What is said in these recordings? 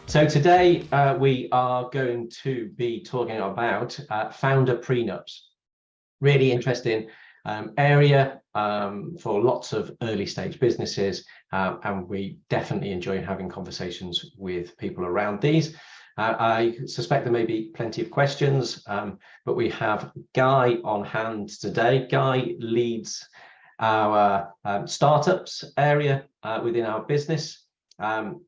So today we are going to be talking about founder prenups. Really interesting area for lots of early stage businesses, and we definitely enjoy having conversations with people around these. I suspect there may be plenty of questions, but we have Guy on hand today. Guy leads our startups area within our business.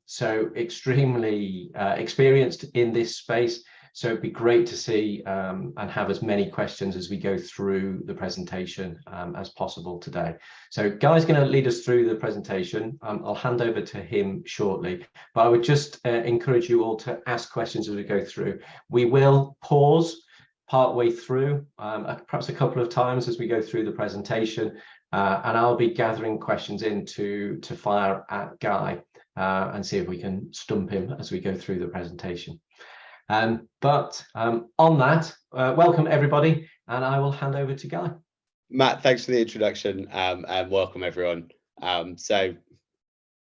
So extremely experienced in this space. So it'd be great to see and have as many questions as we go through the presentation as possible today. So Guy's going to lead us through the presentation. I'll hand over to him shortly, but I would just encourage you all to ask questions as we go through. We will pause partway through, perhaps a couple of times as we go through the presentation, and I'll be gathering questions in to fire at Guy. And see if we can stump him as we go through the presentation. But on that, welcome everybody, and I will hand over to Guy. Matt, thanks for the introduction, and welcome everyone. So,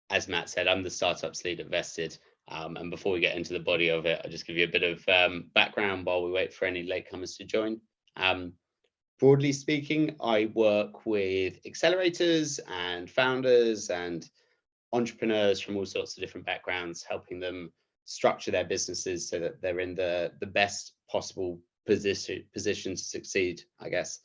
as Matt said, I'm the startups lead at Vested, and before we get into the body of it, I'll just give you a bit of background while we wait for any latecomers to join. Broadly speaking, I work with accelerators and founders and entrepreneurs from all sorts of different backgrounds, helping them structure their businesses so that they're in the best possible position to succeed, I guess.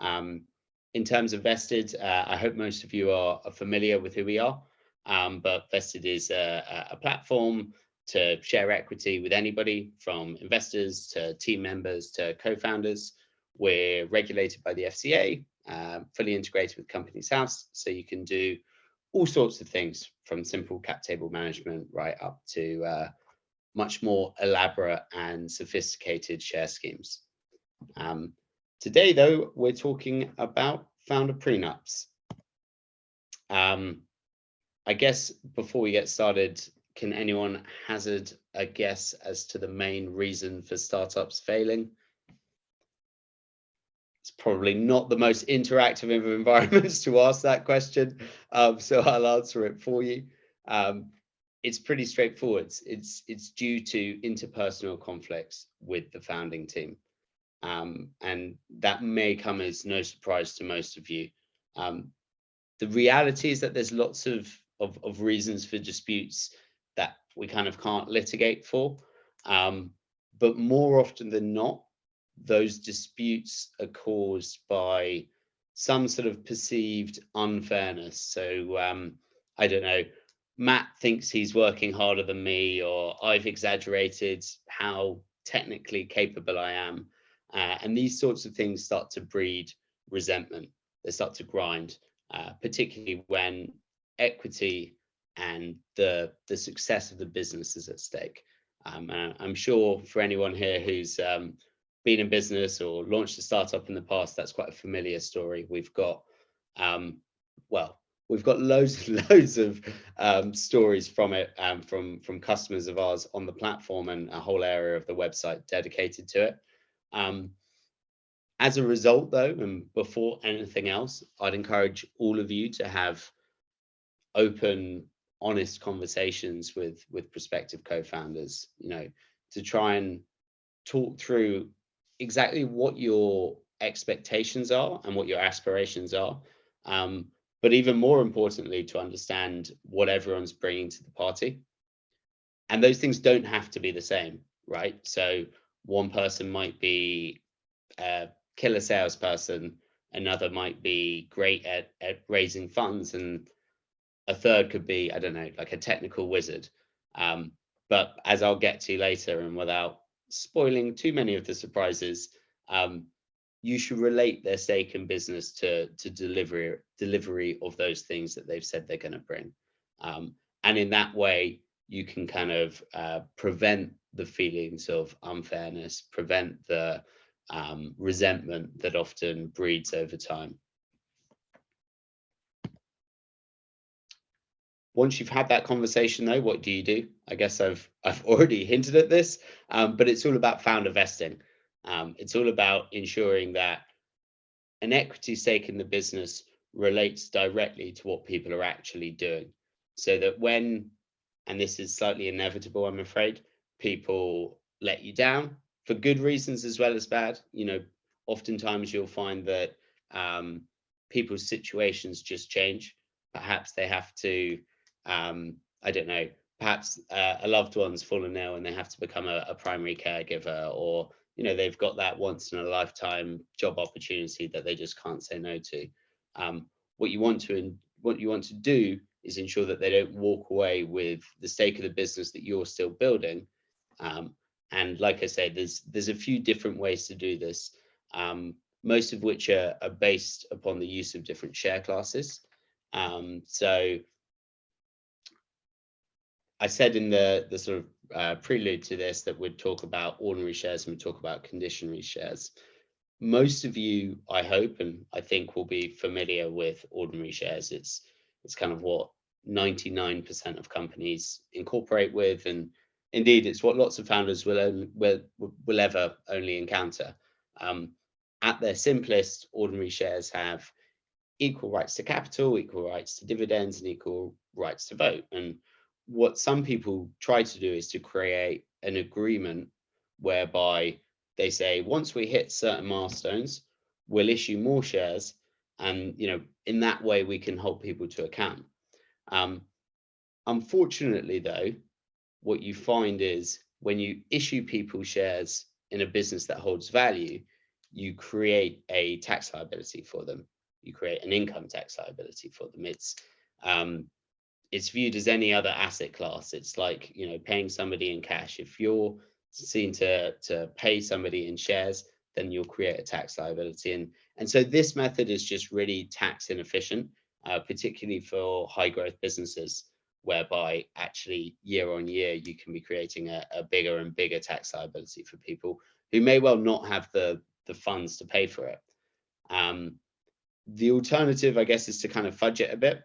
In terms of Vested, I hope most of you are familiar with who we are, but Vested is a platform to share equity with anybody, from investors to team members to co-founders. We're regulated by the FCA, fully integrated with Companies House, so you can do all sorts of things, from simple cap table management right up to much more elaborate and sophisticated share schemes. Today, though, we're talking about founder prenups. I guess before we get started, can anyone hazard a guess as to the main reason for startups failing? It's probably not the most interactive of environments to ask that question, so I'll answer it for you. It's pretty straightforward. It's due to interpersonal conflicts with the founding team, and that may come as no surprise to most of you. The reality is that there's lots of reasons for disputes that we kind of can't litigate for, but more often than not, those disputes are caused by some sort of perceived unfairness. So I don't know, Matt thinks he's working harder than me, or I've exaggerated how technically capable I am. And these sorts of things start to breed resentment. They start to grind, particularly when equity and the success of the business is at stake. And I'm sure for anyone here who's been in business or launched a startup in the past, that's quite a familiar story. We've got we've got loads and loads of stories from it, from customers of ours on the platform, and a whole area of the website dedicated to it. As a result, though, and before anything else, I'd encourage all of you to have open, honest conversations with prospective co-founders, you know, to try and talk through exactly what your expectations are and what your aspirations are, but even more importantly, to understand what everyone's bringing to the party. And those things don't have to be the same, right? So one person might be a killer salesperson, another might be great at raising funds, and a third could be, I don't know, like a technical wizard. But as I'll get to later, and without spoiling too many of the surprises, you should relate their stake in business to delivery of those things that they've said they're going to bring. And in that way, you can kind of prevent the feelings of unfairness, prevent the resentment that often breeds over time. Once you've had that conversation, though, what do you do? I guess I've already hinted at this, but it's all about founder vesting. It's all about ensuring that an equity stake in the business relates directly to what people are actually doing, so that when and this is slightly inevitable, I'm afraid. People let you down for good reasons as well as bad. Oftentimes you'll find that people's situations just change. Perhaps they have to, I don't know, perhaps a loved one's fallen ill and they have to become a primary caregiver, or they've got that once in a lifetime job opportunity that they just can't say no to. What you want to do is ensure that they don't walk away with the stake of the business that you're still building. And like I say, there's a few different ways to do this, most of which are based upon the use of different share classes. So I said in the sort of prelude to this that we'd talk about ordinary shares and we'd talk about conditionary shares. Most of you, I hope, and I think, will be familiar with ordinary shares. It's kind of what 99% of companies incorporate with, and indeed, it's what lots of founders will ever only encounter. At their simplest, ordinary shares have equal rights to capital, equal rights to dividends, and equal rights to vote. And what some people try to do is to create an agreement whereby they say, once we hit certain milestones, we'll issue more shares, and in that way we can hold people to account. Unfortunately, though, what you find is when you issue people shares in a business that holds value, you create a tax liability for them. You create an income tax liability for them. It's viewed as any other asset class. It's like paying somebody in cash. If you're seen to pay somebody in shares, then you'll create a tax liability. And so this method is just really tax inefficient, particularly for high growth businesses, whereby actually year on year you can be creating a bigger and bigger tax liability for people who may well not have the funds to pay for it. The alternative, I guess, is to kind of fudge it a bit.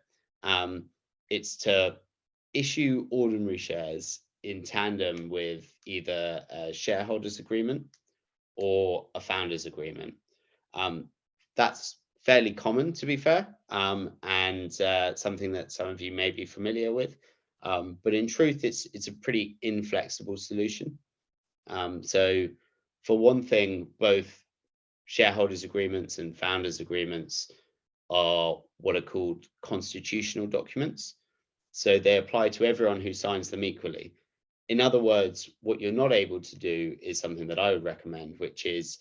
It's to issue ordinary shares in tandem with either a shareholders agreement or a founders agreement. That's fairly common, to be fair, and something that some of you may be familiar with. But in truth, it's a pretty inflexible solution. So for one thing, both shareholders agreements and founders agreements are what are called constitutional documents. So they apply to everyone who signs them equally. In other words, what you're not able to do is something that I would recommend, which is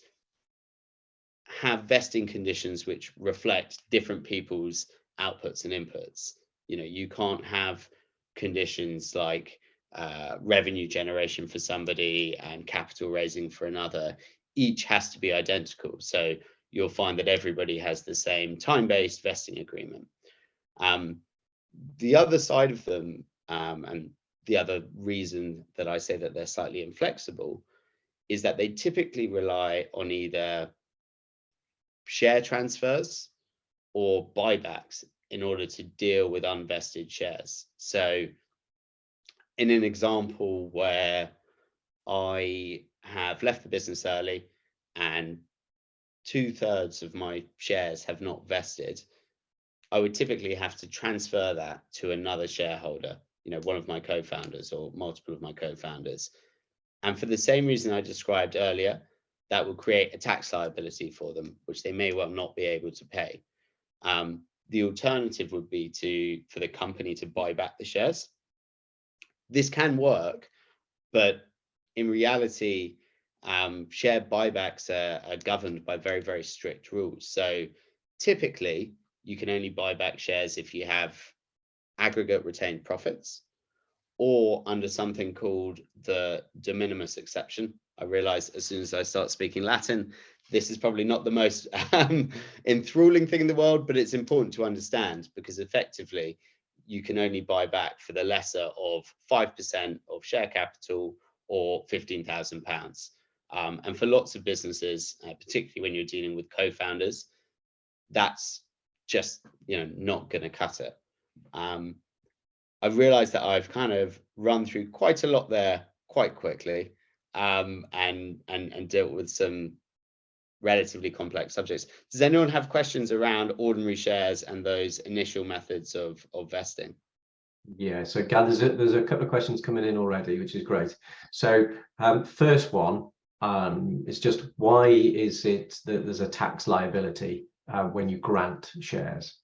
have vesting conditions which reflect different people's outputs and inputs. You can't have conditions like revenue generation for somebody and capital raising for another. Each has to be identical. So you'll find that everybody has the same time-based vesting agreement. The other side of them, and the other reason that I say that they're slightly inflexible, is that they typically rely on either share transfers or buybacks in order to deal with unvested shares. So in an example where I have left the business early and 2/3 of my shares have not vested, I would typically have to transfer that to another shareholder, one of my co-founders or multiple of my co-founders. And for the same reason I described earlier, that will create a tax liability for them, which they may well not be able to pay. The alternative would be for the company to buy back the shares. This can work, but in reality, share buybacks are governed by very, very strict rules. So typically, you can only buy back shares if you have aggregate retained profits, or under something called the de minimis exception. I realize as soon as I start speaking Latin, this is probably not the most enthralling thing in the world, but it's important to understand, because effectively you can only buy back for the lesser of 5% of share capital or £15,000. And for lots of businesses, particularly when you're dealing with co-founders, that's just not going to cut it. I've realized that I've kind of run through quite a lot there quite quickly, and dealt with some relatively complex subjects. Does anyone have questions around ordinary shares and those initial methods of vesting? Yeah, so Gad, there's a couple of questions coming in already, which is great. So first one is just, why is it that there's a tax liability when you grant shares?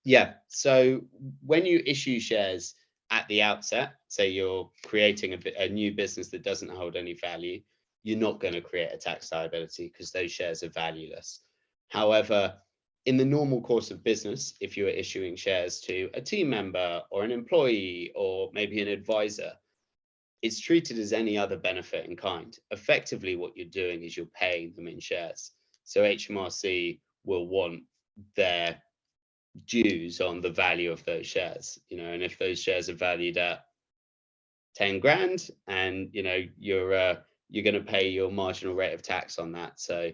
Yeah, so when you issue shares at the outset, say you're creating a new business that doesn't hold any value, you're not going to create a tax liability because those shares are valueless. However, in the normal course of business, if you are issuing shares to a team member or an employee or maybe an advisor, it's treated as any other benefit in kind. Effectively, what you're doing is you're paying them in shares. So HMRC will want their dues on the value of those shares, and if those shares are valued at 10 grand, and you're going to pay your marginal rate of tax on that, so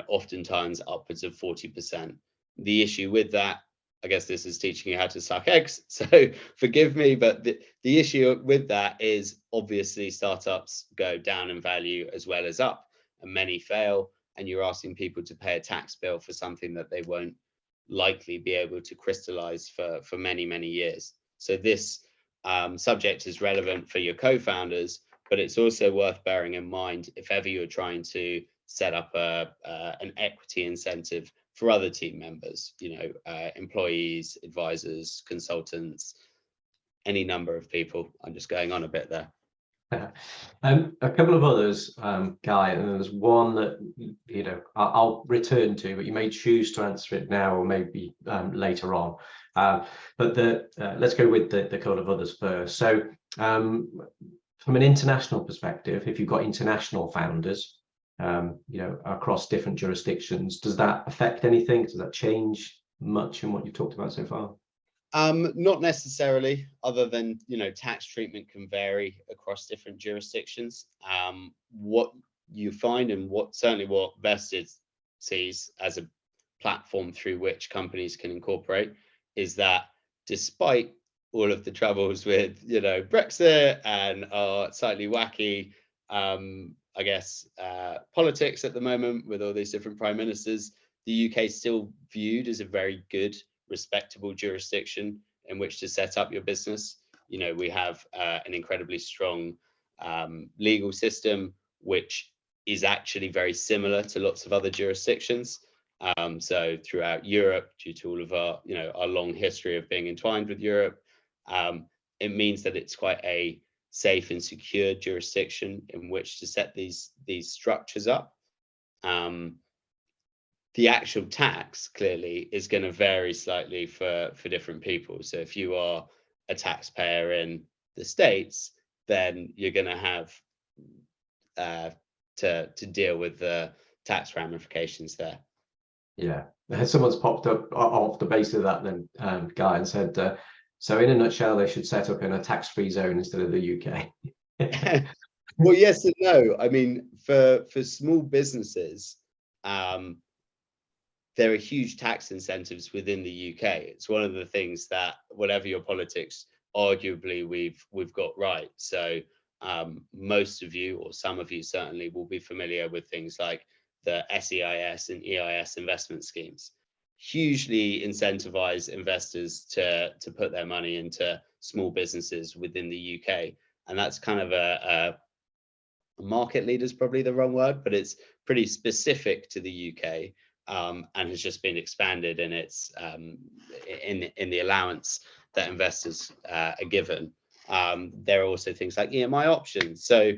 oftentimes upwards of 40%. The issue with that, I guess this is teaching you how to suck eggs, so forgive me, but the issue with that is obviously startups go down in value as well as up, and many fail, and you're asking people to pay a tax bill for something that they won't likely be able to crystallize for many, many years. So this subject is relevant for your co-founders, but it's also worth bearing in mind if ever you're trying to set up an equity incentive for other team members, employees, advisors, consultants, any number of people. I'm just going on a bit there. A couple of others, Guy, and there's one that I'll return to, but you may choose to answer it now or maybe later on. But let's go with the couple of others first. So from an international perspective, if you've got international founders, across different jurisdictions, does that affect anything? Does that change much in what you've talked about so far? Not necessarily, other than, tax treatment can vary across different jurisdictions. What you find, and certainly what Vested sees as a platform through which companies can incorporate, is that despite all of the troubles with, Brexit and our slightly wacky, I guess, politics at the moment with all these different prime ministers, the UK is still viewed as a very good, respectable jurisdiction in which to set up your business. We have an incredibly strong legal system, which is actually very similar to lots of other jurisdictions. So throughout Europe, due to all of our long history of being entwined with Europe, it means that it's quite a safe and secure jurisdiction in which to set these structures up. The actual tax clearly is going to vary slightly for different people. So if you are a taxpayer in the States, then you're going to have to deal with the tax ramifications there. Yeah, someone's popped up off the base of that then, Guy, and said, so in a nutshell, they should set up in a tax-free zone instead of the UK. Well, yes and no. I mean, for small businesses, there are huge tax incentives within the UK. It's one of the things that, whatever your politics, arguably we've got right. So most of you, or some of you certainly, will be familiar with things like the SEIS and EIS investment schemes. Hugely incentivize investors to put their money into small businesses within the UK. And that's kind of a market leader is probably the wrong word, but it's pretty specific to the UK. And has just been expanded in its in the allowance that investors are given. There are also things like EMI options. So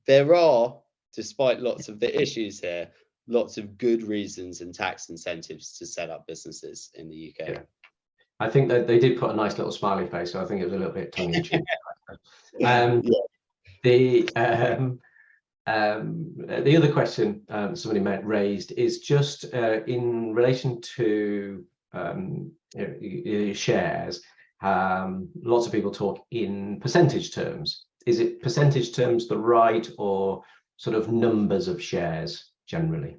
there are, despite lots of the issues here, lots of good reasons and tax incentives to set up businesses in the UK. Yeah. I think that they did put a nice little smiley face, so I think it was a little bit tongue in cheek. The other question somebody raised is just in relation to shares. Lots of people talk in percentage terms. Is it percentage terms the right, or sort of numbers of shares generally?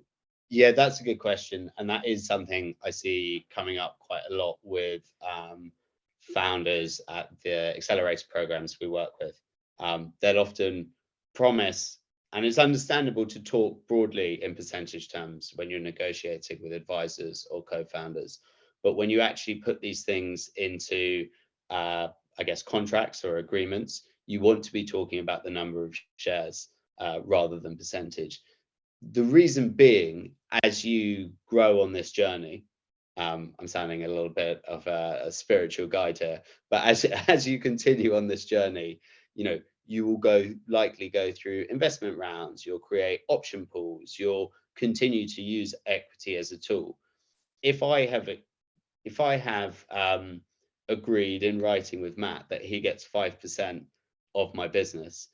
Yeah, that's a good question, and that is something I see coming up quite a lot with founders at the accelerator programs we work with. They'll often promise, and it's understandable to talk broadly in percentage terms when you're negotiating with advisors or co-founders, but when you actually put these things into I guess, contracts or agreements, you want to be talking about the number of shares rather than percentage. The reason being, as you grow on this journey, I'm sounding a little bit of a spiritual guide here, but as you continue on this journey, you will likely go through investment rounds, you'll create option pools, you'll continue to use equity as a tool. If I have agreed in writing with Matt that he gets 5% of my business,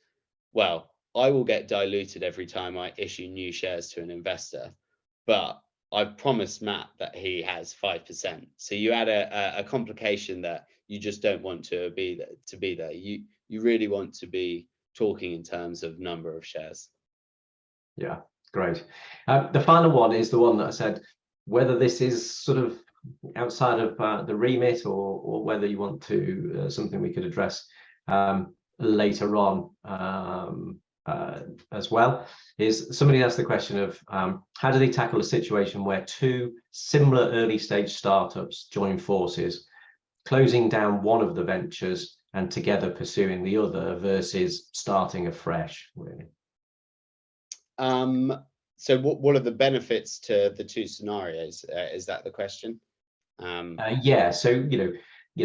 well, I will get diluted every time I issue new shares to an investor, but I've promised Matt that he has 5%. So you add a complication that you just don't want to be there. You really want to be talking in terms of number of shares. Yeah, great. The final one is the one that I said, whether this is sort of outside of the remit or whether you want to something we could address later on as well, is somebody asked the question of how do they tackle a situation where two similar early stage startups join forces, closing down one of the ventures and together pursuing the other versus starting afresh, really? So what are the benefits to the two scenarios? Is that the question? Yeah. So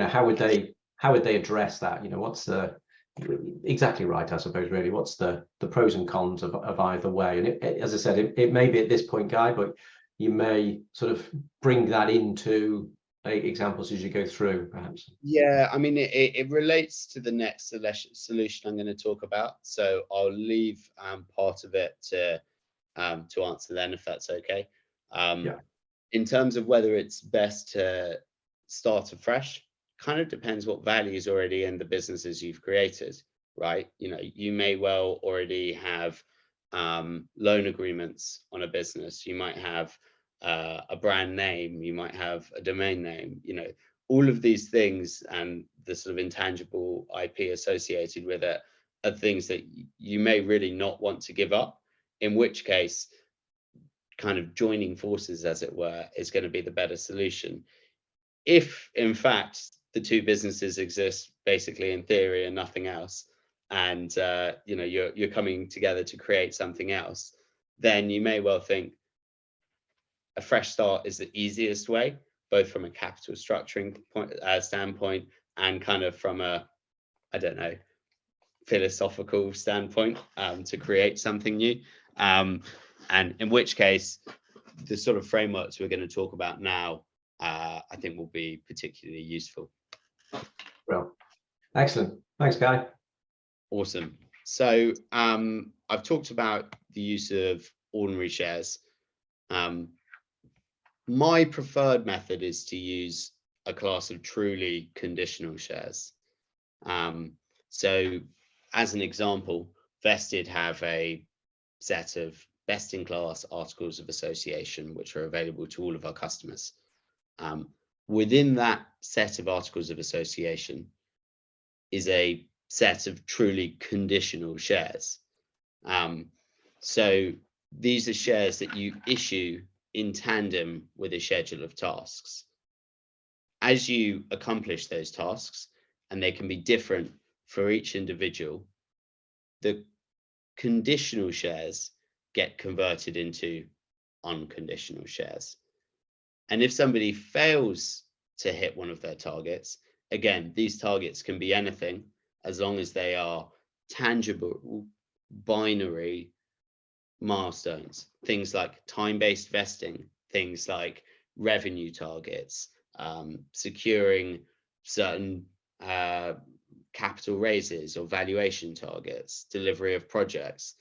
how would they address that? What's the exactly right, I suppose, really. What's the pros and cons of either way? And as I said, it may be at this point, Guy, but you may sort of bring that into examples as you go through, perhaps. Yeah, I mean, it relates to the next solution I'm going to talk about. So I'll leave part of it to answer then, if that's okay. Yeah. In terms of whether it's best to start afresh, kind of depends what value is already in the businesses you've created, right? You may well already have loan agreements on a business. You might have a brand name, you might have a domain name, all of these things, and the sort of intangible IP associated with it are things that you may really not want to give up, in which case kind of joining forces, as it were, is going to be the better solution. If in fact the two businesses exist basically in theory and nothing else, and you're coming together to create something else, then you may well think a fresh start is the easiest way, both from a capital structuring standpoint and kind of from a, I don't know, philosophical standpoint, to create something new. And in which case, the sort of frameworks we're going to talk about now, I think will be particularly useful. Well, excellent. Thanks, Guy. Awesome. So I've talked about the use of ordinary shares. My preferred method is to use a class of truly conditional shares. So as an example, Vested have a set of best-in-class articles of association, which are available to all of our customers. Within that set of articles of association is a set of truly conditional shares. So these are shares that you issue in tandem with a schedule of tasks. As you accomplish those tasks, and they can be different for each individual, the conditional shares get converted into unconditional shares. And if somebody fails to hit one of their targets, again, these targets can be anything as long as they are tangible, binary milestones, things like time-based vesting, things like revenue targets, securing certain capital raises or valuation targets, delivery of projects.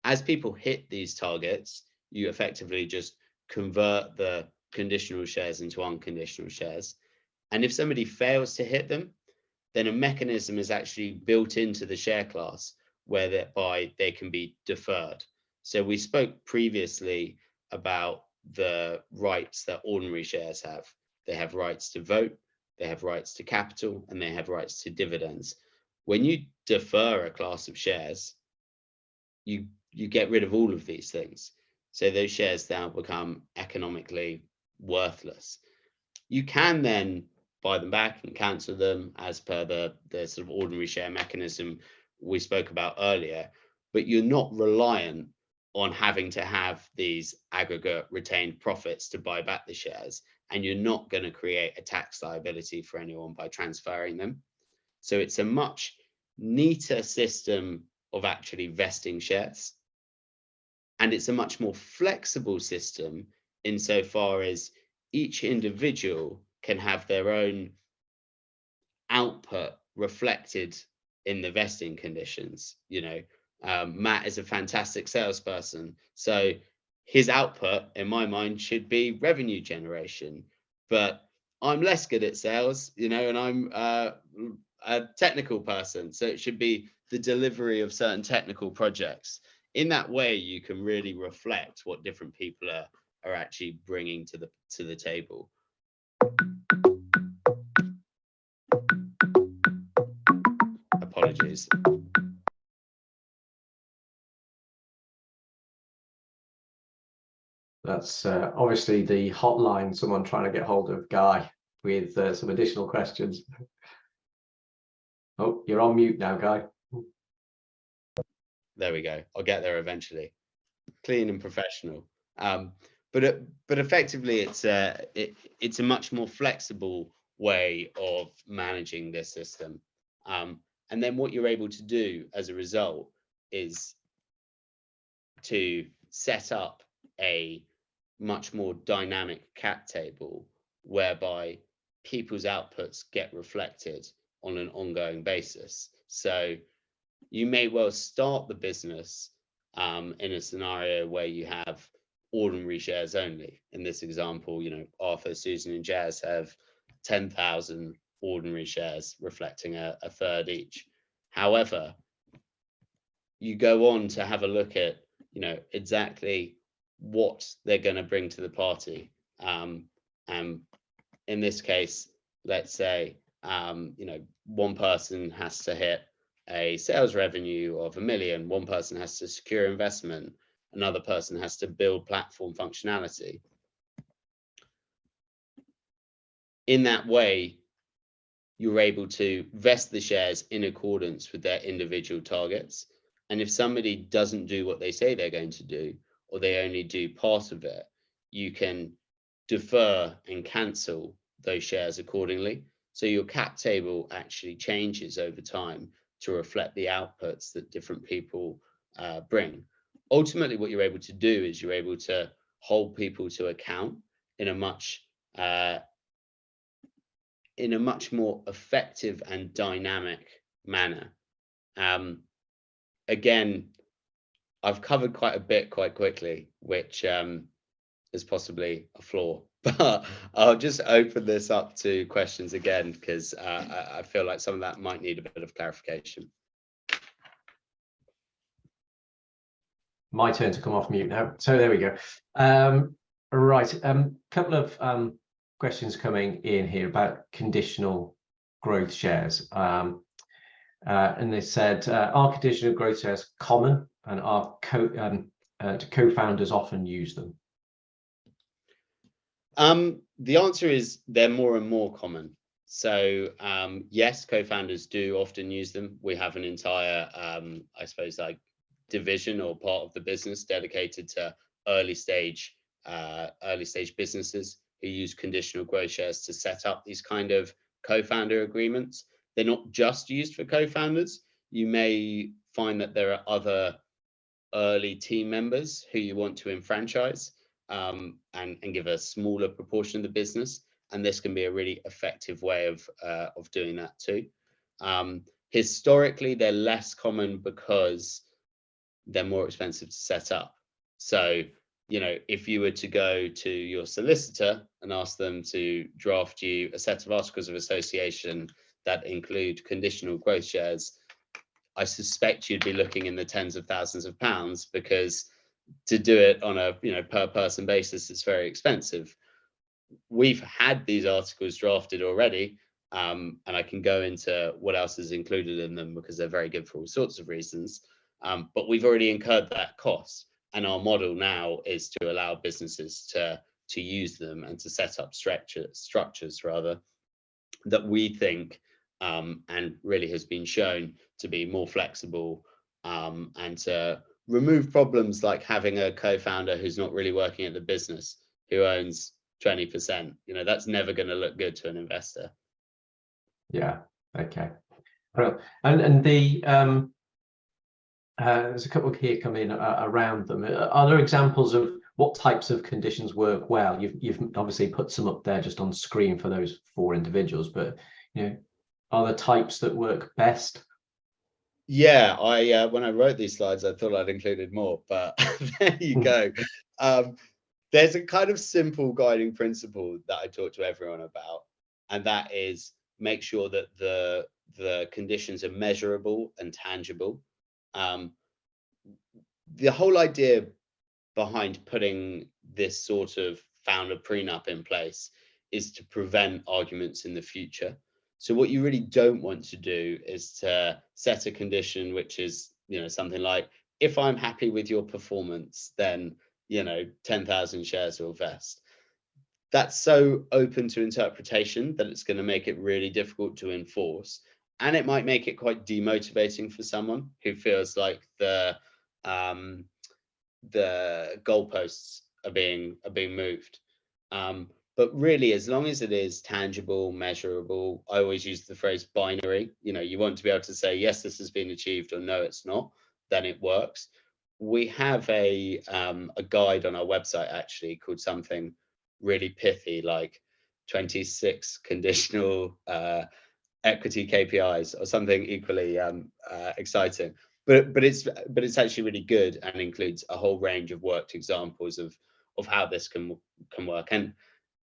As people hit these targets, you effectively just convert the conditional shares into unconditional shares. And if somebody fails to hit them, then a mechanism is actually built into the share class whereby they can be deferred. So we spoke previously about the rights that ordinary shares have. They have rights to vote, they have rights to capital, and they have rights to dividends. When you defer a class of shares, you get rid of all of these things. So those shares now become economically worthless. You can then buy them back and cancel them as per the sort of ordinary share mechanism we spoke about earlier, but you're not reliant on having to have these aggregate retained profits to buy back the shares, and you're not going to create a tax liability for anyone by transferring them. So it's a much neater system of actually vesting shares, and it's a much more flexible system insofar as each individual can have their own output reflected in the vesting conditions. Matt is a fantastic salesperson, so his output in my mind should be revenue generation, but I'm less good at sales, and I'm a technical person, so it should be the delivery of certain technical projects. In that way, you can really reflect what different people are actually bringing to the table. Apologies. That's obviously the hotline, someone trying to get hold of Guy with some additional questions. Oh, you're on mute now, Guy. There we go. I'll get there eventually. Clean and professional. But effectively, it's a much more flexible way of managing this system. And then what you're able to do as a result is to set up a much more dynamic cap table whereby people's outputs get reflected on an ongoing basis. So you may well start the business in a scenario where you have ordinary shares only. In this example, Arthur, Susan, and Jazz have 10,000 ordinary shares reflecting a third each. However, you go on to have a look at exactly what they're going to bring to the party, and in this case, let's say one person has to hit a sales revenue of $1 million, one person has to secure investment, another person has to build platform functionality. In that way, you're able to vest the shares in accordance with their individual targets. And if somebody doesn't do what they say they're going to do, or they only do part of it, you can defer and cancel those shares accordingly. So your cap table actually changes over time to reflect the outputs that different people bring. Ultimately, what you're able to do is you're able to hold people to account in a much more effective and dynamic manner. Again, I've covered quite a bit quite quickly, which is possibly a flaw, but I'll just open this up to questions again, because I feel like some of that might need a bit of clarification. My turn to come off mute now. So there we go. Right, couple of questions coming in here about conditional growth shares. And they said, are conditional growth shares common, and are do co-founders often use them? The answer is they're more and more common. So yes, co-founders do often use them. We have an entire, I suppose, like division or part of the business dedicated to early stage businesses who use conditional growth shares to set up these kind of co-founder agreements. They're not just used for co-founders. You may find that there are other early team members who you want to enfranchise and give a smaller proportion of the business, and this can be a really effective way of doing that too. Historically, they're less common because they're more expensive to set up. So, if you were to go to your solicitor and ask them to draft you a set of articles of association that include conditional growth shares, I suspect you'd be looking in the tens of thousands of pounds, because to do it on a per person basis, it's very expensive. We've had these articles drafted already, and I can go into what else is included in them because they're very good for all sorts of reasons. But we've already incurred that cost, and our model now is to allow businesses to use them and to set up structures rather that we think and really has been shown to be more flexible and to remove problems like having a co-founder who's not really working at the business, who owns 20%. That's never going to look good to an investor. Yeah. Okay. Well, and the there's a couple here come in around them. Are there examples of what types of conditions work well? You've obviously put some up there just on screen for those 4 individuals, but are there types that work best? Yeah, I when I wrote these slides, I thought I'd included more, but there you go. There's a kind of simple guiding principle that I talk to everyone about, and that is make sure that the conditions are measurable and tangible. The whole idea behind putting this sort of founder prenup in place is to prevent arguments in the future. So what you really don't want to do is to set a condition which is, something like, if I'm happy with your performance, then 10,000 shares will vest. That's so open to interpretation that it's going to make it really difficult to enforce, and it might make it quite demotivating for someone who feels like the goalposts are being moved. But really, as long as it is tangible, measurable, I always use the phrase binary. You want to be able to say, yes, this has been achieved, or no, it's not, then it works. We have a guide on our website actually called something really pithy, like 26 conditional equity KPIs, or something equally exciting. But it's actually really good and includes a whole range of worked examples of how this can work. And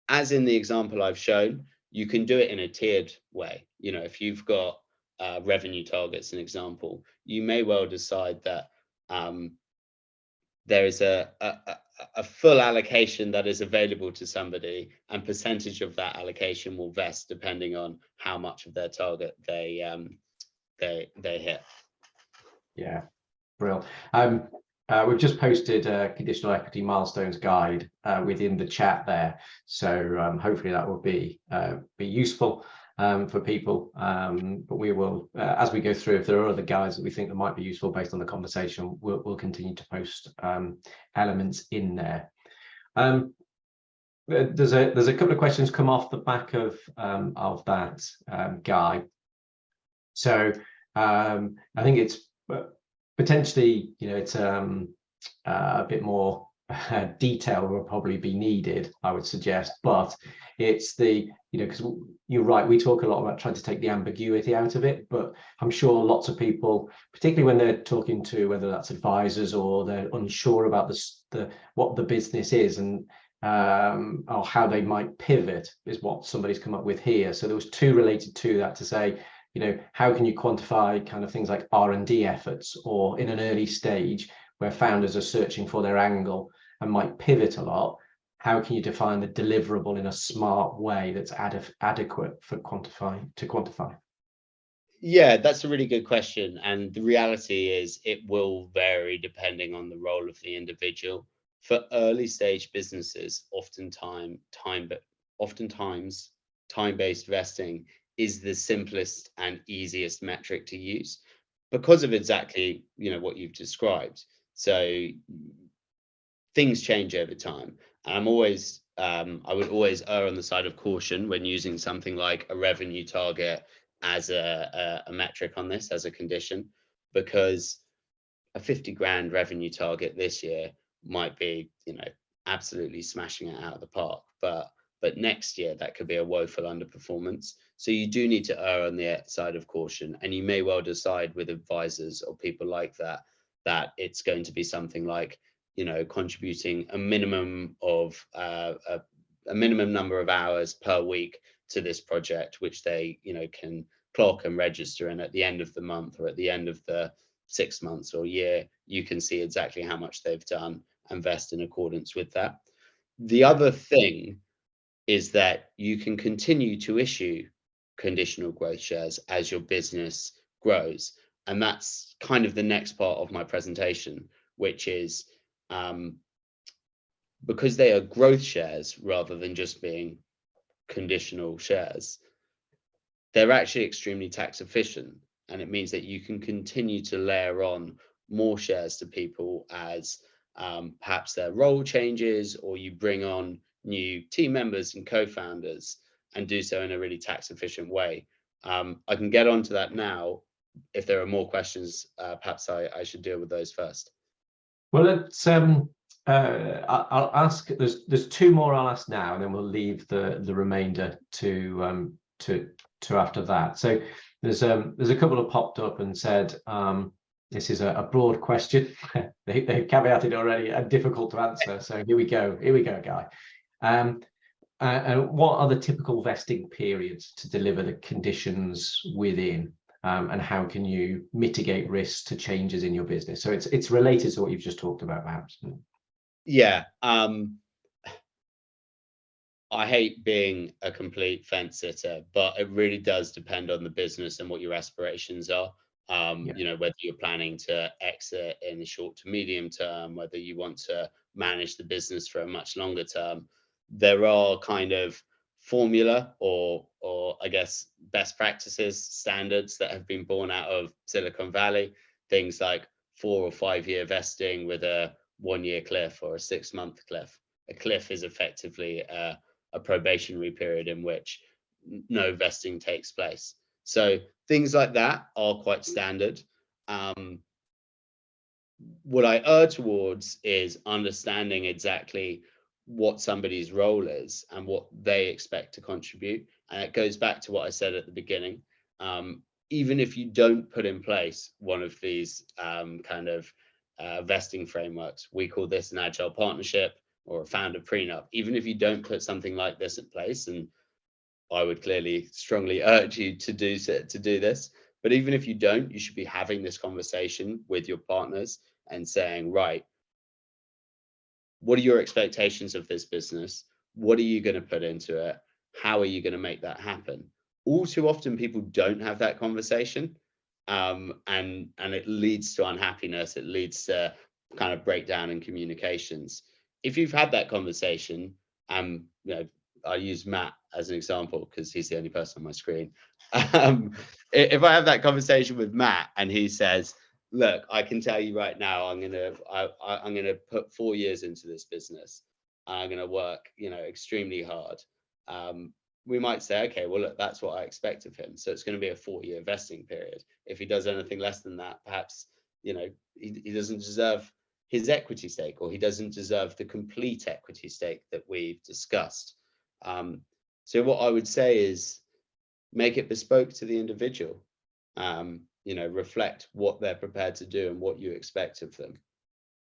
as in the example I've shown, you can do it in a tiered way. If you've got revenue targets, an example, you may well decide that there is a full allocation that is available to somebody, and percentage of that allocation will vest depending on how much of their target they hit. Yeah, brilliant. We've just posted a conditional equity milestones guide within the chat there, so hopefully that will be useful for people. But we will, as we go through, if there are other guides that we think that might be useful based on the conversation, we'll continue to post elements in there. There's a couple of questions come off the back of that guide. So I think it's potentially, it's a bit more detail will probably be needed, I would suggest, but it's because you're right, we talk a lot about trying to take the ambiguity out of it, but I'm sure lots of people, particularly when they're talking to, whether that's advisors or they're unsure about what the business is and or how they might pivot, is what somebody's come up with here. So there was 2 related to that, to say, how can you quantify kind of things like R&D efforts, or in an early stage where founders are searching for their angle and might pivot a lot, how can you define the deliverable in a smart way that's adequate for quantify? Yeah, that's a really good question. And the reality is it will vary depending on the role of the individual. For early stage businesses, oftentimes time-based vesting is the simplest and easiest metric to use because of exactly what you've described. So things change over time, and I would always err on the side of caution when using something like a revenue target as a metric on this, as a condition, because a 50 grand revenue target this year might be absolutely smashing it out of the park, but next year that could be a woeful underperformance. So you do need to err on the side of caution, and you may well decide with advisors or people like that it's going to be something like contributing a minimum of a minimum number of hours per week to this project, which they can clock and register, and at the end of the month or at the end of the 6 months or year, you can see exactly how much they've done and vest in accordance with that. The other thing is that you can continue to issue conditional growth shares as your business grows. And that's kind of the next part of my presentation, which is because they are growth shares rather than just being conditional shares, they're actually extremely tax efficient, and it means that you can continue to layer on more shares to people as perhaps their role changes, or you bring on new team members and co-founders, and do so in a really tax efficient way. I can get onto that now. If there are more questions, perhaps I should deal with those first. Well, let's I'll ask. There's two more I'll ask now, and then we'll leave the remainder to after that. So there's a couple have popped up and said this is a broad question. They've caveated already, and difficult to answer. So here we go, Guy. What are the typical vesting periods to deliver the conditions within? And how can you mitigate risks to changes in your business? So it's related to what you've just talked about, perhaps. Yeah. I hate being a complete fence sitter, but it really does depend on the business and what your aspirations are. You know, whether you're planning to exit in the short to medium term, whether you want to manage the business for a much longer term. There are kind of formula or I guess best practices, standards that have been born out of Silicon Valley, things like 4 or 5 year vesting with a 1 year cliff or a 6-month cliff. A cliff is effectively a probationary period in which no vesting takes place. So things like that are quite standard. What I err towards is understanding exactly what somebody's role is and what they expect to contribute. And it goes back to what I said at the beginning. Even if you don't put in place one of these kind of vesting frameworks, we call this an agile partnership or a founder prenup. Even if you don't put something like this in place, and I would clearly strongly urge you to do this, but even if you don't, you should be having this conversation with your partners and saying, right, what are your expectations of this business? What are you going to put into it? How are you going to make that happen? All too often people don't have that conversation, and it leads to unhappiness. It leads to kind of breakdown in communications. If you've had that conversation, you know, I use Matt as an example because he's the only person on my screen. If I have that conversation with Matt and he says, look, I can tell you right now, I'm gonna put 4 years into this business. I'm gonna work, you know, extremely hard. We might say, okay, well, look, that's what I expect of him. So it's going to be a 4-year vesting period. If he does anything less than that, perhaps, you know, he doesn't deserve his equity stake, or he doesn't deserve the complete equity stake that we've discussed. So what I would say is make it bespoke to the individual. You know, reflect what they're prepared to do and what you expect of them.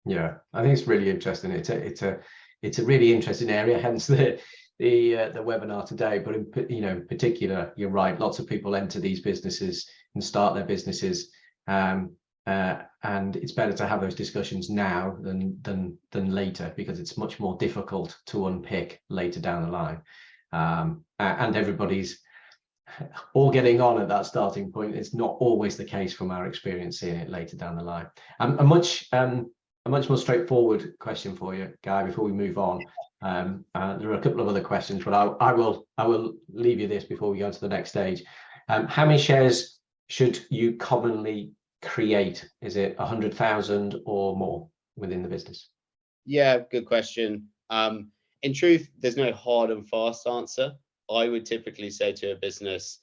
Yeah, I think it's really interesting. It's a really interesting area, hence the webinar today. But in particular, you're right. Lots of people enter these businesses and start their businesses, and it's better to have those discussions now than later, because it's much more difficult to unpick later down the line. And everybody's all getting on at that starting point. It's not always the case from our experience seeing it later down the line. A much more straightforward question for you, Guy, before we move on. There are a couple of other questions, but I will leave you this before we go to the next stage. How many shares should you commonly create? Is it 100,000 or more within the business? Yeah, good question. In truth, there's no hard and fast answer. I would typically say to a business,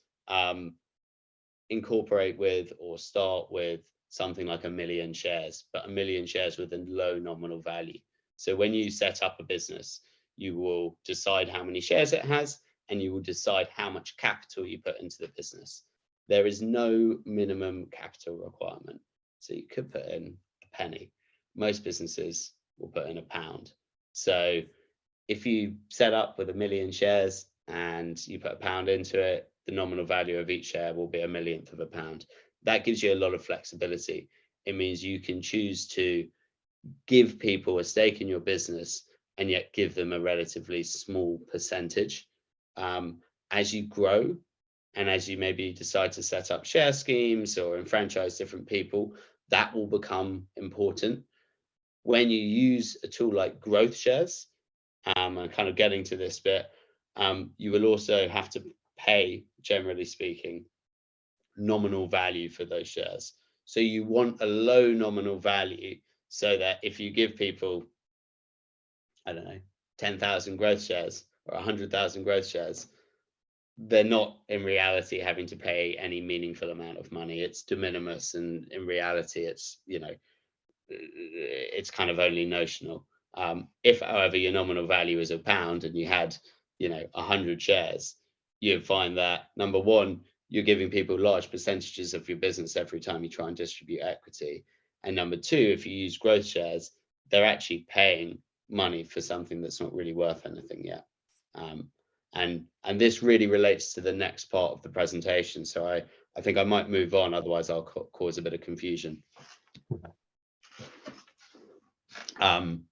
incorporate with or start with something like 1 million shares, but 1 million shares with a low nominal value. So when you set up a business, you will decide how many shares it has, and you will decide how much capital you put into the business. There is no minimum capital requirement. So you could put in a penny. Most businesses will put in £1. So if you set up with 1 million shares and you put £1 into it, the nominal value of each share will be a millionth of a pound. That gives you a lot of flexibility. It means you can choose to give people a stake in your business and yet give them a relatively small percentage. As you grow, and as you maybe decide to set up share schemes or enfranchise different people, that will become important. When you use a tool like growth shares, and kind of getting to this bit, you will also have to pay, generally speaking, nominal value for those shares. So you want a low nominal value so that if you give people, I don't know, 10,000 growth shares or 100,000 growth shares, they're not in reality having to pay any meaningful amount of money. It's de minimis, and in reality it's, you know, it's kind of only notional. If, however, your nominal value is £1 and you had, you know, 100 shares, you'd find that, number one, you're giving people large percentages of your business every time you try and distribute equity. And number two, if you use growth shares, they're actually paying money for something that's not really worth anything yet. And this really relates to the next part of the presentation. So I think I might move on, otherwise I'll cause a bit of confusion. And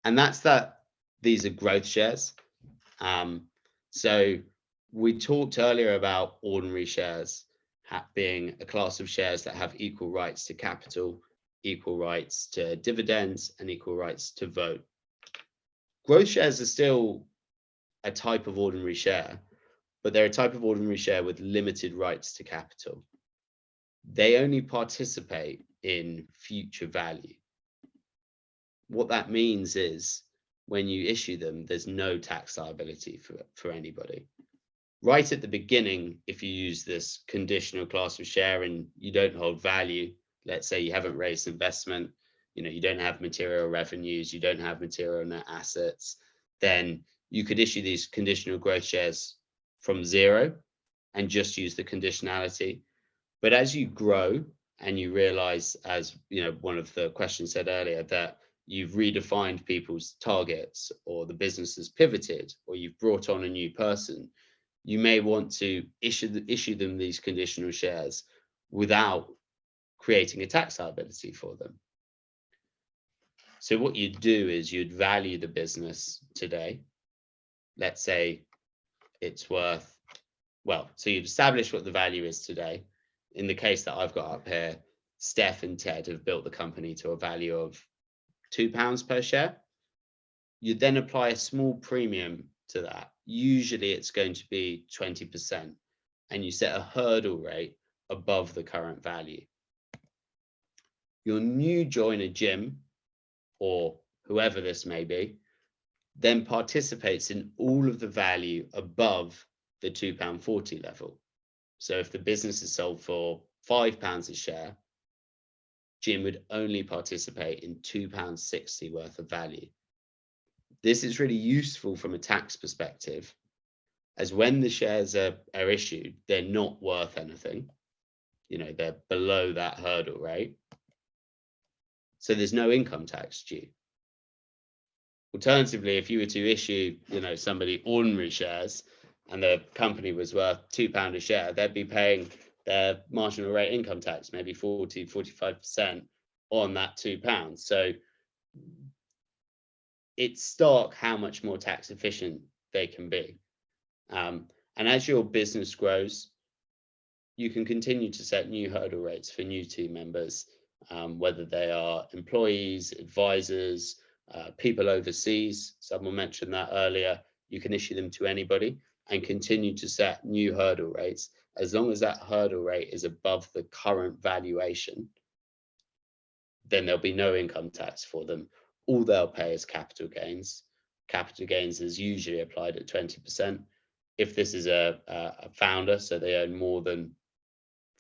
that's that these are growth shares. So we talked earlier about ordinary shares being a class of shares that have equal rights to capital, equal rights to dividends, and equal rights to vote. Growth shares are still a type of ordinary share, but they're a type of ordinary share with limited rights to capital. They only participate in future value. What that means is when you issue them, there's no tax liability for anybody. Right at the beginning, if you use this conditional class of share and you don't hold value, let's say you haven't raised investment, you know, you don't have material revenues, you don't have material net assets, then you could issue these conditional growth shares from zero and just use the conditionality. But as you grow and you realize, as you know, one of the questions said earlier, that you've redefined people's targets, or the business has pivoted, or you've brought on a new person, you may want to issue them these conditional shares without creating a tax liability for them. So what you'd do is you'd value the business today. Let's say it's worth, well, so you'd establish what the value is today. In the case that I've got up here, Steph and Ted have built the company to a value of £2 per share. You'd then apply a small premium to that. Usually it's going to be 20%, and you set a hurdle rate above the current value. Your new joiner, Jim, or whoever this may be, then participates in all of the value above the £2.40 level. So if the business is sold for £5 a share, Jim would only participate in £2.60 worth of value. This is really useful from a tax perspective, as when the shares are issued, they're not worth anything. You know, they're below that hurdle rate. So there's no income tax due. Alternatively, if you were to issue, you know, somebody ordinary shares and the company was worth £2 a share, they'd be paying their marginal rate income tax, maybe 40–45% on that £2. So it's stark how much more tax efficient they can be. And as your business grows, you can continue to set new hurdle rates for new team members, whether they are employees, advisors, people overseas. Someone mentioned that earlier. You can issue them to anybody and continue to set new hurdle rates. As long as that hurdle rate is above the current valuation, then there'll be no income tax for them. All they'll pay is capital gains. Capital gains is usually applied at 20%. If this is a founder, so they own more than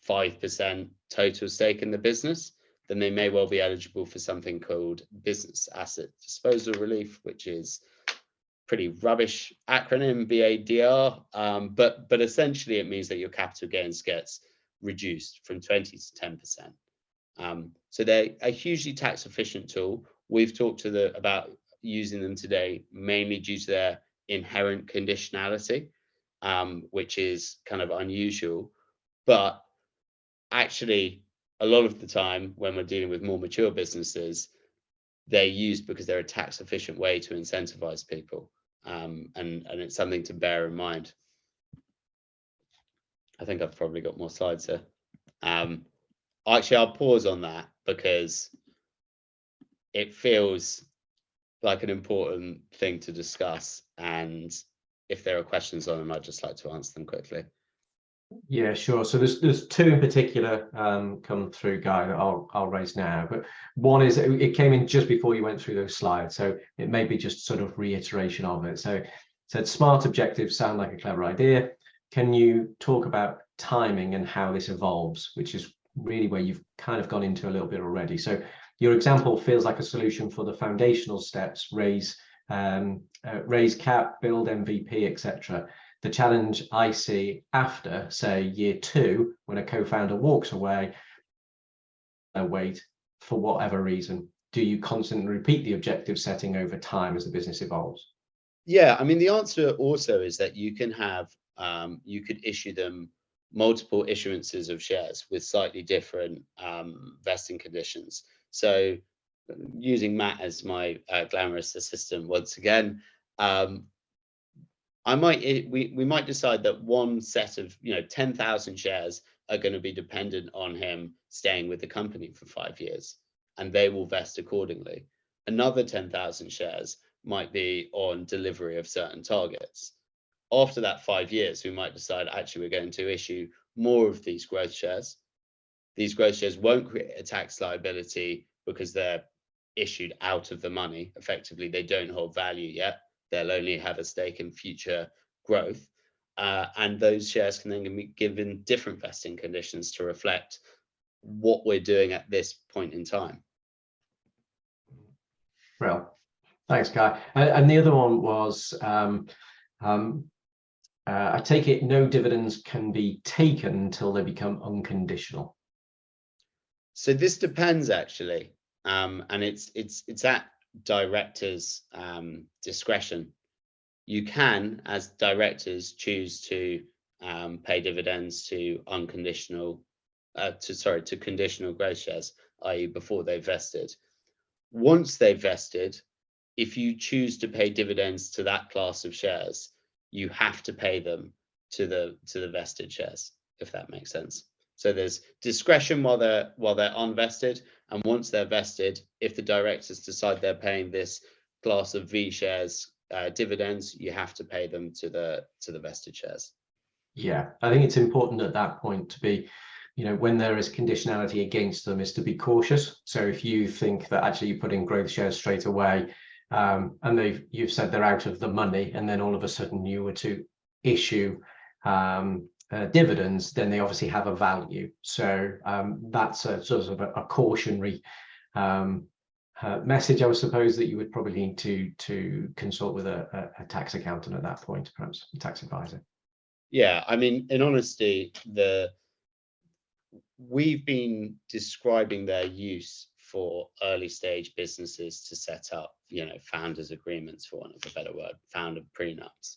5% total stake in the business, then they may well be eligible for something called business asset disposal relief, which is pretty rubbish acronym, BADR, but essentially it means that your capital gains gets reduced from 20 to 10%. So they're a hugely tax efficient tool. We've talked about using them today mainly due to their inherent conditionality, which is kind of unusual, but actually a lot of the time when we're dealing with more mature businesses, they're used because they're a tax efficient way to incentivize people, and it's something to bear in mind. I think I've probably got more slides here. Actually, I'll pause on that because it feels like an important thing to discuss, and if there are questions on them, I'd just like to answer them quickly. Yeah, sure. So there's two in particular come through, Guy, that I'll raise now. But one is it came in just before you went through those slides, so it may be just sort of reiteration of it. So it said smart objectives sound like a clever idea. Can you talk about timing and how this evolves, which is really where you've kind of gone into a little bit already. So your example feels like a solution for the foundational steps: raise cap, build MVP, etc. The challenge I see after, say, year 2, when a co-founder walks away, wait, for whatever reason, do you constantly repeat the objective setting over time as the business evolves? Yeah, I mean, the answer also is that you can have, you could issue them multiple issuances of shares with slightly different vesting conditions. So using Matt as my glamorous assistant once again, we might decide that one set of 10,000 shares are going to be dependent on him staying with the company for 5 years, and they will vest accordingly. Another 10,000 shares might be on delivery of certain targets. After that 5 years, we might decide actually we're going to issue more of these growth shares. These growth shares won't create a tax liability because they're issued out of the money. Effectively, they don't hold value yet. They'll only have a stake in future growth. And those shares can then be given different vesting conditions to reflect what we're doing at this point in time. Well, thanks, Guy. And the other one was, I take it no dividends can be taken until they become unconditional. So this depends actually, and it's at directors' discretion. You can, as directors, choose to pay dividends to conditional growth shares, i.e., before they've vested. Once they've vested, if you choose to pay dividends to that class of shares, you have to pay them to the vested shares, if that makes sense. So there's discretion while they're unvested, and once they're vested, if the directors decide they're paying this class of V shares dividends, you have to pay them to the vested shares. Yeah, I think it's important at that point to be, when there is conditionality against them, is to be cautious. So if you think that actually you put in growth shares straight away, and you've said they're out of the money, and then all of a sudden you were to issue dividends, then they obviously have a value. So that's a sort of a cautionary message, I would suppose, that you would probably need to consult with a tax accountant at that point, perhaps a tax advisor. Yeah, I mean, in honesty, we've been describing their use for early stage businesses to set up, founders agreements, for want of a better word, founder prenups.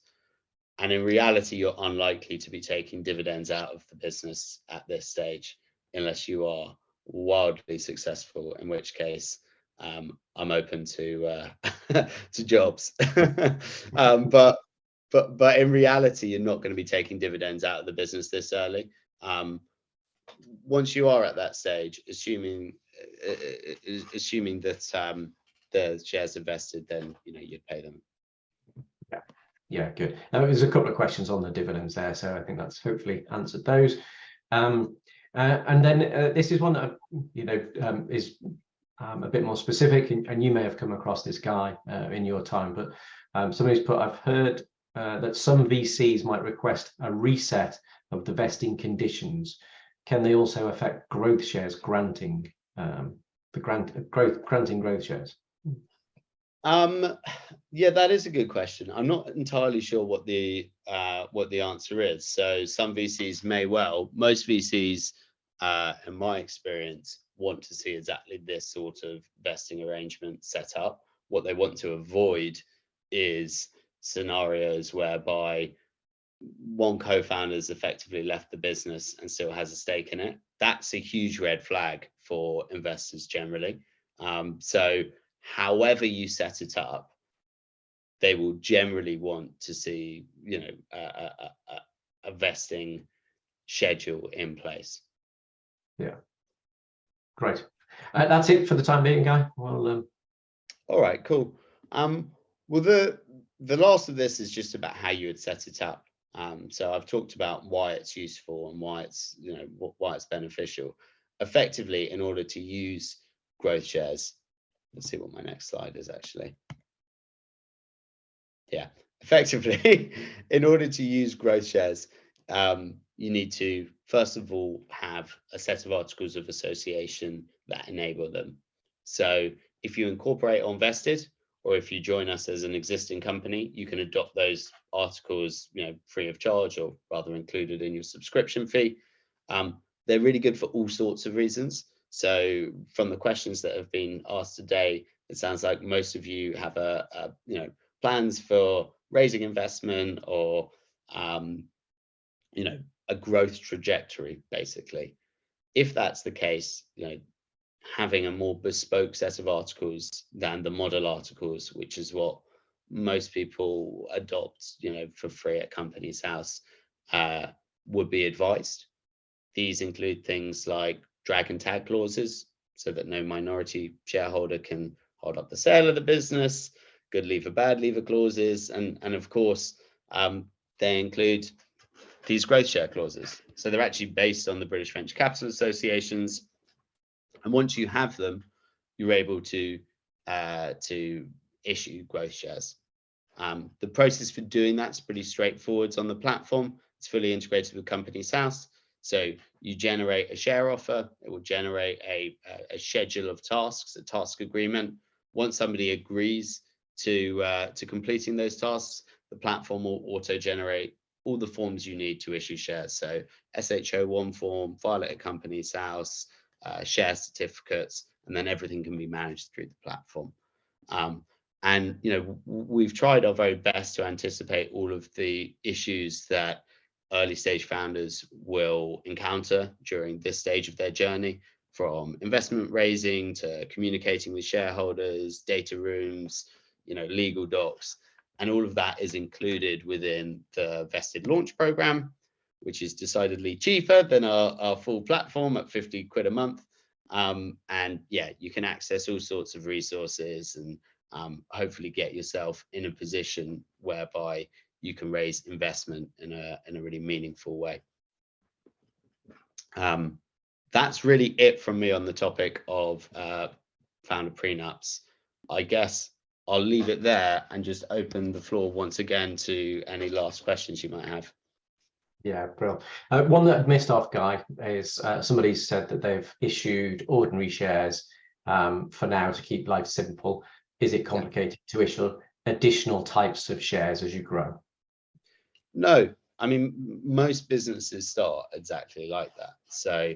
And in reality, you're unlikely to be taking dividends out of the business at this stage, unless you are wildly successful, in which case I'm open to to jobs. But in reality, you're not going to be taking dividends out of the business this early. Once you are at that stage, assuming that the shares are vested, then you'd pay them. Yeah, good. Now, there's a couple of questions on the dividends there, so I think that's hopefully answered those. And then this is one that is a bit more specific, and you may have come across this, Guy, in your time, but somebody's put, I've heard that some VCs might request a reset of the vesting conditions. Can they also affect growth shares granting granting growth shares? Yeah, that is a good question. I'm not entirely sure what the answer is. So some VCs may well. Most VCs, in my experience, want to see exactly this sort of vesting arrangement set up. What they want to avoid is scenarios whereby one co-founder has effectively left the business and still has a stake in it. That's a huge red flag for investors generally. So however you set it up, they will generally want to see, a vesting schedule in place. Yeah, great. That's it for the time being, Guy. Well, all right, cool. Well, the last of this is just about how you would set it up. So I've talked about why it's useful and why it's, why it's beneficial. Effectively, in order to use growth shares, let's see what my next slide is actually. Yeah, effectively, in order to use growth shares, you need to, first of all, have a set of articles of association that enable them. So if you incorporate or vested, or if you join us as an existing company, you can adopt those articles, free of charge, or rather included in your subscription fee. They're really good for all sorts of reasons. So from the questions that have been asked today, it sounds like most of you have plans for raising investment or a growth trajectory, basically. If that's the case, having a more bespoke set of articles than the model articles, which is what most people adopt, for free at Companies House, would be advised. These include things like drag and tag clauses, so that no minority shareholder can hold up the sale of the business, good leaver, bad leaver clauses, and of course, they include these growth share clauses. So they're actually based on the British Venture Capital Associations. And once you have them, you're able to issue growth shares. The process for doing that's pretty straightforward on the platform. It's fully integrated with Companies House. So you generate a share offer. It will generate a schedule of tasks, a task agreement. Once somebody agrees to completing those tasks, the platform will auto-generate all the forms you need to issue shares. So SHO1 form, file it at Companies House, share certificates, and then everything can be managed through the platform. And we've tried our very best to anticipate all of the issues that early stage founders will encounter during this stage of their journey, from investment raising to communicating with shareholders, data rooms, legal docs, and all of that is included within the vested launch program, which is decidedly cheaper than our full platform at 50 quid a month. And yeah, you can access all sorts of resources and hopefully get yourself in a position whereby you can raise investment in a really meaningful way. That's really it from me on the topic of founder prenups. I guess I'll leave it there and just open the floor once again to any last questions you might have. Yeah, brilliant. One that I've missed off, Guy, is somebody said that they've issued ordinary shares for now to keep life simple. Is it complicated to issue additional types of shares as you grow? No, I mean, most businesses start exactly like that. So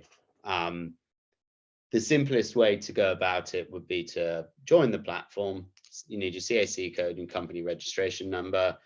the simplest way to go about it would be to join the platform. You need your CAC code and company registration number.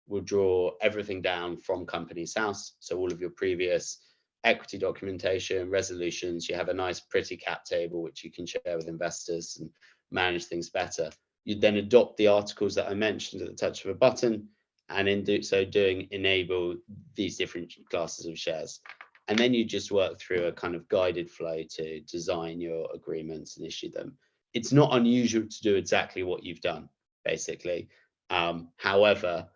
We'll draw everything down from Companies House. So all of your previous equity documentation, resolutions, you have a nice pretty cap table, which you can share with investors and manage things better. You then adopt the articles that I mentioned at the touch of a button, and in so doing, enable these different classes of shares. And then you just work through a kind of guided flow to design your agreements and issue them. It's not unusual to do exactly what you've done, basically. However,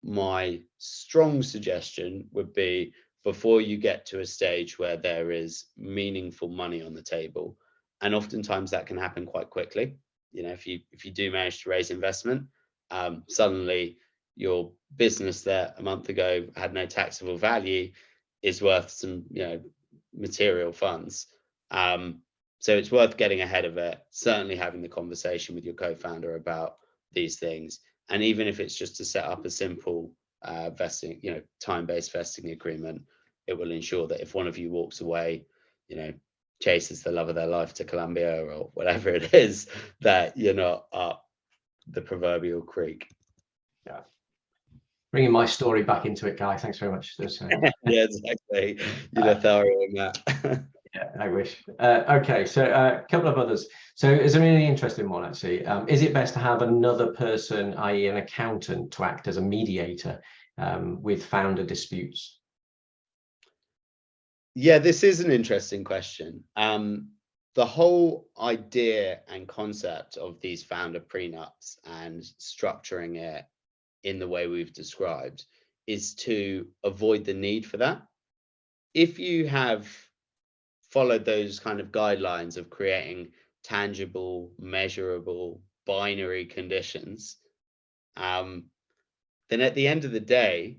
my strong suggestion would be, before you get to a stage where there is meaningful money on the table, and oftentimes that can happen quite quickly. If you do manage to raise investment, suddenly your business that a month ago had no taxable value is worth some material funds. So it's worth getting ahead of it, certainly having the conversation with your co-founder about these things. And even if it's just to set up a simple vesting, time-based vesting agreement, it will ensure that if one of you walks away, chases the love of their life to Colombia or whatever it is, that you're not up the proverbial creek. Yeah. Bringing my story back into it, Guy. Thanks very much. Yeah, exactly. You're thorough in that. Yeah, I wish. Okay, so a couple of others. So it's a really interesting one, actually. Is it best to have another person, i.e. an accountant, to act as a mediator with founder disputes? Yeah, this is an interesting question. The whole idea and concept of these founder prenups and structuring it in the way we've described is to avoid the need for that. If you have followed those kind of guidelines of creating tangible, measurable, binary conditions, then at the end of the day,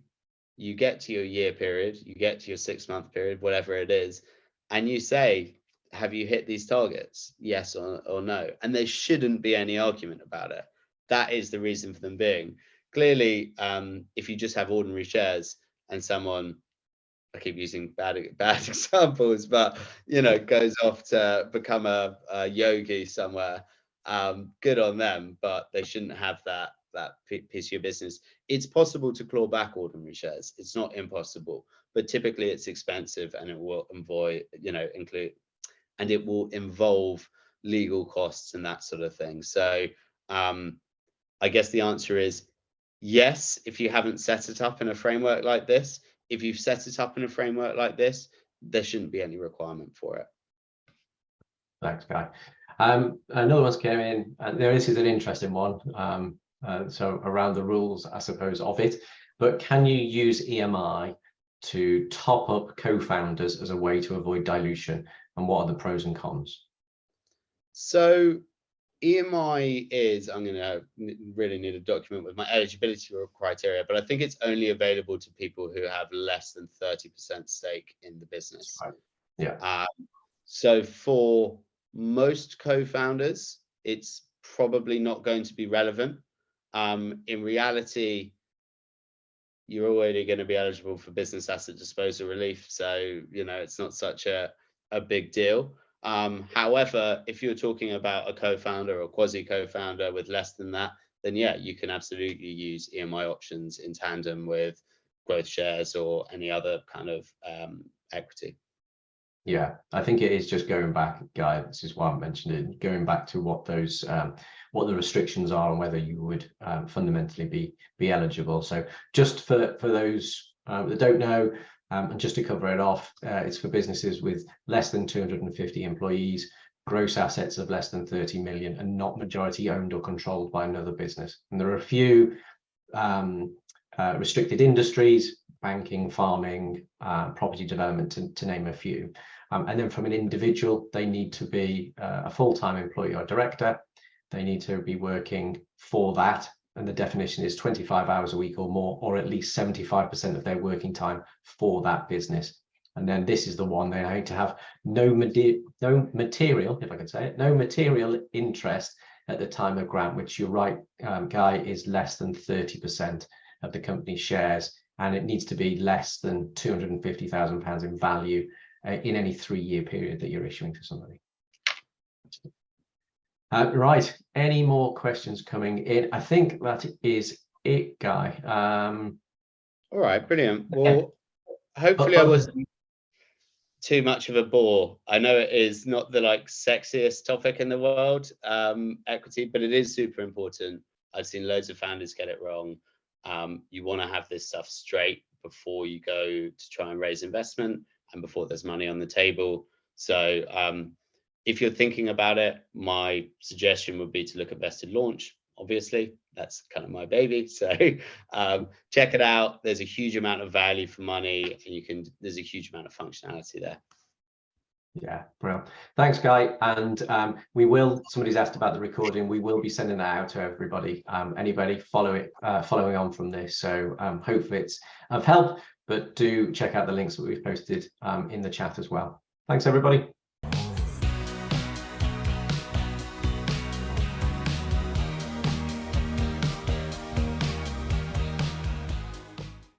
you get to your year period, you get to your 6-month period, whatever it is, and you say, have you hit these targets? Yes or no? And there shouldn't be any argument about it. That is the reason for them being. Clearly, if you just have ordinary shares and someone, I keep using bad examples, but goes off to become a yogi somewhere, good on them, but they shouldn't have that piece of your business. It's possible to claw back ordinary shares. It's not impossible, but typically it's expensive, and it will involve legal costs and that sort of thing. So I guess the answer is yes, if you haven't set it up in a framework like this. If you've set it up in a framework like this, there shouldn't be any requirement for it. Thanks, Guy. Another one's came in, and this is an interesting one. So around the rules, I suppose, of it, but can you use EMI to top up co-founders as a way to avoid dilution, and what are the pros and cons? So EMI is, I'm going to really need a document with my eligibility criteria, but I think it's only available to people who have less than 30% stake in the business. Right. Yeah. So for most co-founders, it's probably not going to be relevant. In reality, you're already going to be eligible for business asset disposal relief. So, it's not such a big deal. However, if you're talking about a co-founder or quasi co-founder with less than that, then yeah, you can absolutely use EMI options in tandem with growth shares or any other kind of equity. Yeah, I think it is just going back, Guy, this is why I mentioned it, going back to what those what the restrictions are and whether you would fundamentally be eligible. So just for those that don't know, and just to cover it off, it's for businesses with less than 250 employees, gross assets of less than 30 million, and not majority owned or controlled by another business. And there are a few restricted industries: banking, farming, property development, to name a few. And then from an individual, they need to be a full-time employee or director. They need to be working for that. And the definition is 25 hours a week or more, or at least 75% of their working time for that business. And then this is the one: they need to have no material, if I can say it, no material interest at the time of grant, which you're right, Guy, is less than 30% of the company's shares. And it needs to be less than £250,000 in value in any 3-year period that you're issuing to somebody. Right, any more questions coming in? I think that is it, Guy. All right, brilliant. Well, hopefully I wasn't too much of a bore. I know it is not the sexiest topic in the world, equity, but it is super important. I've seen loads of founders get it wrong. You want to have this stuff straight before you go to try and raise investment and before there's money on the table. So if you're thinking about it, my suggestion would be to look at vested launch. Obviously, that's kind of my baby. So check it out. There's a huge amount of value for money, and there's a huge amount of functionality there. Yeah, brilliant. Thanks, Guy. And somebody's asked about the recording. We will be sending that out to everybody. Anybody following on from this. So hopefully it's of help, but do check out the links that we've posted in the chat as well. Thanks, everybody.